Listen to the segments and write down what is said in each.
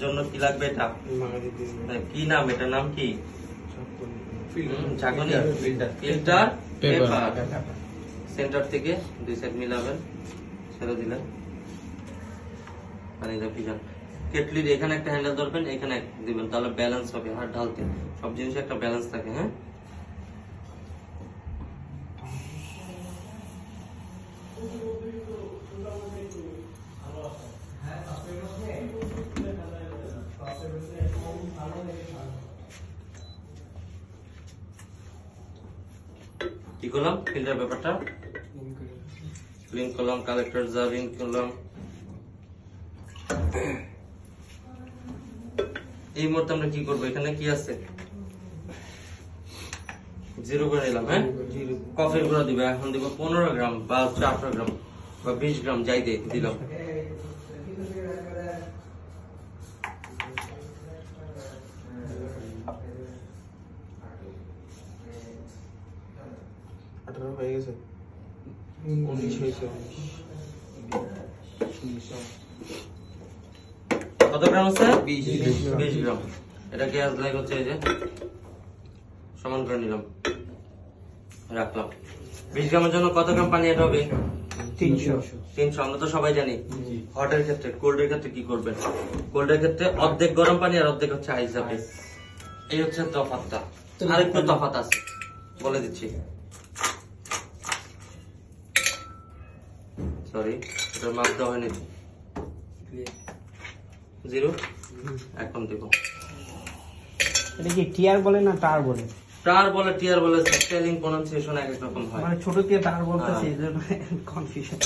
জন্য কি লাগবে এটা? কি নাম? এটার নাম কি? ঝাঁকুনি ফিল্টার পেপার। সেন্টার থেকে দুই সাইড মিলাবেন, ছেড়ে দিলেন, পানি দিয়ে ভিজান। কেটলির এখানে একটা হ্যান্ডেল ধরবেন, এখানে দিবেন, তাহলে ব্যালেন্স হবে হাত ঢালতে। সব জিনিসে একটা ব্যালেন্স থাকে। হ্যাঁ, কি করলাম? ফিল্টার পেপারটা ক্লিন করলাম, কালেক্টর জার ইন করলাম। এই মুহূর্তে আমরা কি করবো? এখানে কি আছে? জিরো করে নিলাম। হ্যাঁ, কফির গুঁড়া দিবে। এখন দিব 15 গ্রাম বা 18 গ্রাম বা 20 গ্রাম, যাই দিলাম। হয়ে গেছে 19 হয়েছে। কত গ্রাম আছে? 20 গ্রাম। এটা গ্যাস লাইক হচ্ছে, এই যে সমান করে নিলাম, রাখলাম। 20 গ্রামের জন্য কত গ্রাম পানি এটা হবে? 300। আমরা তো সবাই জানি হটের ক্ষেত্রে, কোল্ডের ক্ষেত্রে কি করবেন? কোল্ডের ক্ষেত্রে অর্ধেক গরম পানি আর অর্ধেক হচ্ছে আইস হবে। এই হচ্ছে তফাৎটা। আরেকটু তফাৎ আছে, বলে দিচ্ছি। সরি, এটার মাপ দেওয়া হয়নি। 0। এখন দেখো, এটা কি টিয়ার বলে না টার বলে? টার বলে, টিয়ার বলে, স্পেলিং প্রনাউন্সিয়েশন এক এক রকম হয়। মানে ছোট দিয়ে টার বলতেছে, এই জন্য কনফিউশন।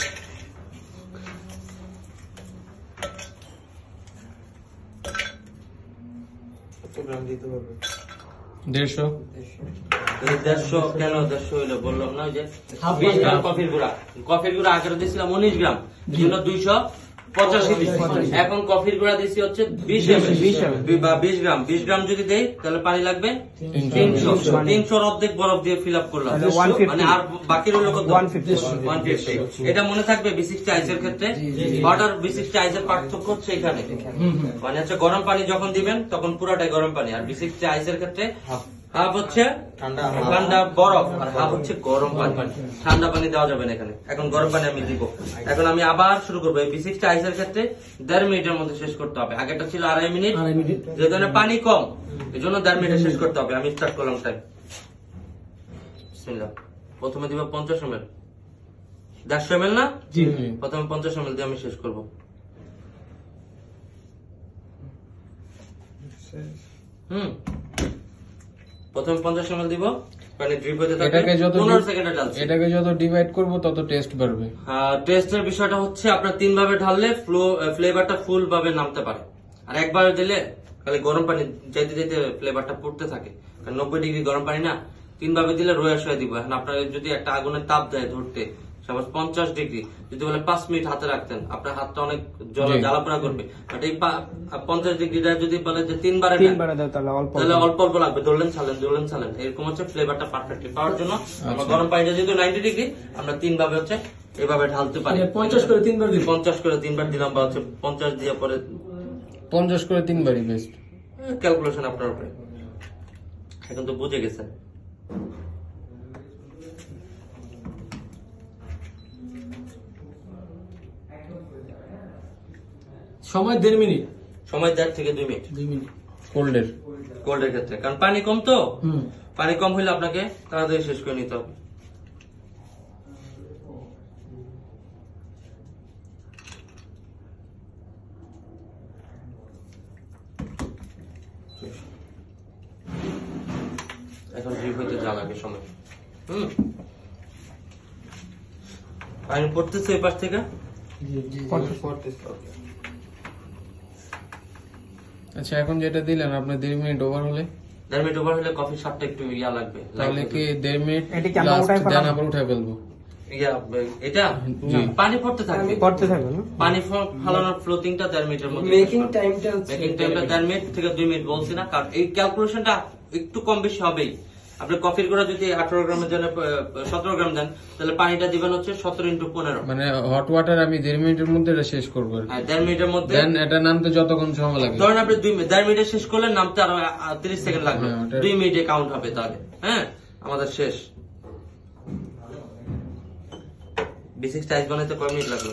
কত গ্রাম দিতে হবে? 150। 150 কেন? 150 হইলো বললাম না, যে 20 গ্রাম কফির গুঁড়া। কফির গুঁড়া আগে দিয়েছিলাম 19 গ্রাম, এই জন্য 285 দিচ্ছি। এখন কফির গুঁড়া দিচ্ছি হচ্ছে 20 বা 20 গ্রাম। 20 গ্রাম যদি দেই তাহলে পানি লাগবে 300। 300 অর্ধেক বরফ দিয়ে ফিল আপ করলাম, মানে আর বাকি রইল 150। এটা মনে থাকবে B60 আইসের ক্ষেত্রে। হট আর B60 আইসের পার্থক্য হচ্ছে এখানে, মানে হচ্ছে গরম পানি যখন দিবেন তখন পুরাটাই গরম পানি, আর B60 আইসের ক্ষেত্রে হাফ হচ্ছে ঠান্ডা বরফ আর হাফ হচ্ছে গরম পানি। ঠান্ডা পানি দেওয়া যাবে না এখানে। এখন গরম পানি আমি দিব। এখন আমি আবার শুরু করবো। এই B60 আইসের ক্ষেত্রে 1.5 মিনিটের মধ্যে শেষ করতে হবে। আগেটা ছিল 2.5 মিনিট, যে কারণে পানি কম, এই জন্য 1.5 মিনিটে শেষ করতে হবে। আমি স্টার্ট করলাম টাইম। প্রথমে দিব 50 ml, 150 ml না? প্রথমে 50 ml দিয়ে আমি শেষ করবো। প্রথমে 50 ml দিব, পানি ড্রিপ হতে থাকবে। 15 সেকেন্ডে ঢালছি। এটাকে যত ডিভাইড করব তত টেস্ট বাড়বে। টেস্টের বিষয়টা হচ্ছে আপনার 3 ভাবে ঢাললে ফ্লেভারটা ফুল ভাবে নামতে পারে, আর একবার দিলে খালি গরম পানি যাইতে যাইতে ফ্লেভারটা পড়তে থাকে, কারণ 90 ডিগ্রি গরম পানি না। 3 ভাবে দিলে রোয়া শোয়া দিব। এখন আপনার যদি একটা আগুনের তাপ দেয় ধরতে, সাপোজ 50 ডিগ্রি, যদি বলে 5 মিনিট হাতে রাখতেন, আপনার হাতটা অনেক জ্বালাপোড়া করবে। বাট এই 50 ডিগ্রিটা যদি বলে যে 3 বারে দাও, তাহলে অল্প অল্প লাগবে। ধরলেন ছালেন, এরকম হচ্ছে ফ্লেভারটা পারফেক্টলি পাওয়ার জন্য। আমরা গরম পানিটা যেহেতু 90 ডিগ্রি, আমরা 3 ভাবে হচ্ছে এভাবে ঢালতে পারি। 50 করে 3 বার দিলাম, 50 করে 3 বার দিলাম, বা হচ্ছে 50 দিয়ে পরে 50 করে 3 বারই বেস্ট। ক্যালকুলেশন আপনার উপরে। এখন তো বুঝে গেছেন। সময় 1.5 মিনিট, সময় 1.5 থেকে 2 মিনিট। কোল্ডের ক্ষেত্রে, কারণ পানি কম তো। পানি কম হইলে আপনাকে তাড়াতাড়ি শেষ করে নিতে হবে। এখন ড্রিপ হইতে যা লাগে সময়। পানি পড়তেছে এই পাশ থেকে। আচ্ছা, এখন যেটা দিলেন আপনার 1.5 মিনিট ওভার হলে? 1.5 মিনিট ওভার হলে কফির স্বাদটা একটু ইয়া লাগবে। তাহলে কি 1.5 মিনিট দেন আবার উঠাই ফেলবো? এটা পানি পড়তে থাকবে, পানি ফালানোর ফ্লোটিংটা 1.5 মিনিটের মধ্যে। মেকিং টাইমটা 1.5 মিনিট থেকে 2 মিনিট বলছি না, কারণ এই ক্যালকুলেশনটা একটু কম বেশি হবেই। আপনি কফির গুঁড়া যদি 18 গ্রামের জন্য 17 গ্রাম দেন, তাহলে পানিটা দিবেন হচ্ছে 17 × 15। মানে হট ওয়াটার আমি 1.5 মিনিটের মধ্যে এটা শেষ করবো আর কি। হ্যাঁ, 1.5 মিনিটের মধ্যে। দেন এটা নামতে যতক্ষণ সময় লাগে? ধরেন আপনি 1.5 মিনিটে শেষ করলেন, নামতে আরো 30 সেকেন্ড লাগবে, হ্যাঁ, ওটা- 2 মিনিটে কাউন্ট হবে তাহলে। হ্যাঁ, আমাদের শেষ। B6 আইস বানাইতে কয় মিনিট লাগলো?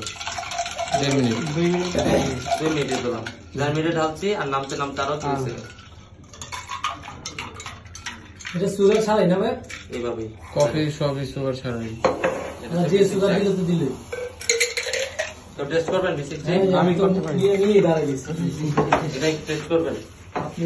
1.5 মিনিট। 2 মিনিটে দিলাম। 1.5 মিনিটে ঢালছি আর নামতে নামতে আরো 30 সেকেন্ড। এটা সুগার ছাড়াই না ভাই? এইভাবেই কফি সবই সুগার ছাড়াই। যে সুগার দিলে তো দিলে। তো টেস্ট করবেন B6? আমি তো নিয়ে দাঁড়াই গেছি। এটা টেস্ট করবেন। আপনি